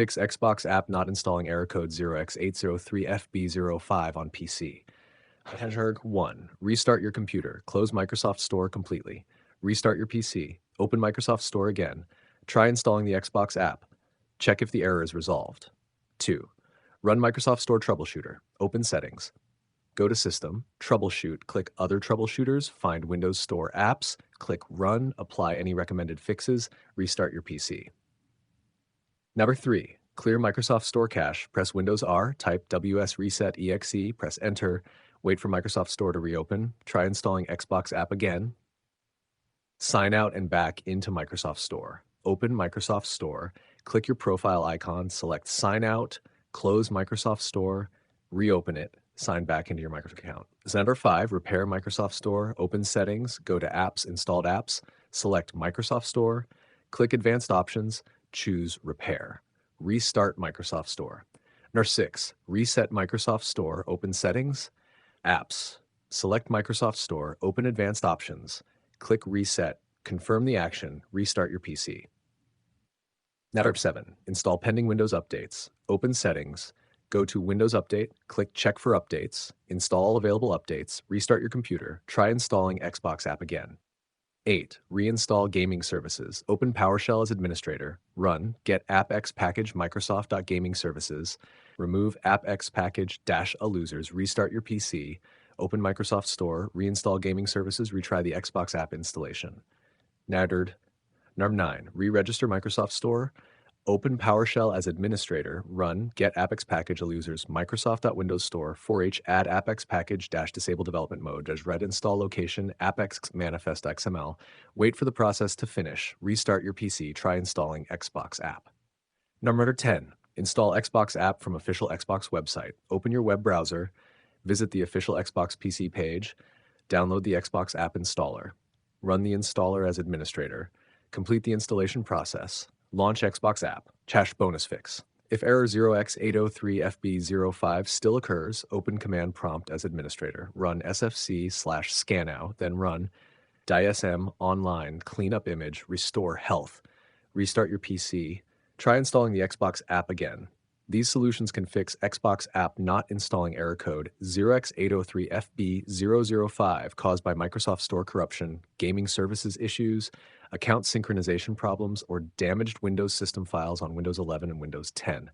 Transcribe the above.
Fix Xbox app not installing error code 0x803FB005 on PC. Attention 1. Restart your computer. Close Microsoft Store completely. Restart your PC. Open Microsoft Store again. Try installing the Xbox app. Check if the error is resolved. 2. Run Microsoft Store Troubleshooter. Open Settings. Go to System, Troubleshoot, click Other Troubleshooters, find Windows Store Apps, click Run, apply any recommended fixes, restart your PC. Number 3. Clear Microsoft Store cache. Press Windows R, type WS Reset EXE, press Enter, wait for Microsoft Store to reopen, try installing Xbox app again. Sign out and back into Microsoft Store. Open Microsoft Store, click your profile icon, select Sign Out, close Microsoft Store, reopen it, sign back into your Microsoft account. Number 5, repair Microsoft Store, open Settings, go to Apps, Installed Apps, select Microsoft Store, click Advanced Options, choose Repair. Restart Microsoft Store. Number 6, reset Microsoft Store, open Settings, Apps, select Microsoft Store, open Advanced Options, click Reset, confirm the action, restart your PC. Number 7, install pending Windows updates, open Settings, go to Windows Update, click Check for Updates, install available updates, restart your computer, try installing Xbox app again. 8. Reinstall gaming services. Open PowerShell as administrator. Run get appx package Microsoft.gaming services. Remove appx package -alosers. Restart your PC. Open Microsoft Store. Reinstall gaming services. Retry the Xbox app installation. Number 9. Re-register Microsoft Store. Open PowerShell as administrator. Run get appx package -alosers. Microsoft.windows store 4h add appx package -disable development mode as red install location appx manifest xml. Wait for the process to finish. Restart your PC. Try installing Xbox app. Number 10. Install Xbox app from official Xbox website. Open your web browser. Visit the official Xbox PC page. Download the Xbox app installer. Run the installer as administrator. Complete the installation process. Launch Xbox app. Cache bonus fix. If error 0x803FB005 still occurs, open command prompt as administrator. Run sfc/scanow, then run dism online, cleanup image, restore health. Restart your PC. Try installing the Xbox app again. These solutions can fix Xbox app not installing error code 0x803FB005 caused by Microsoft Store corruption, gaming services issues, account synchronization problems, or damaged Windows system files on Windows 11 and Windows 10.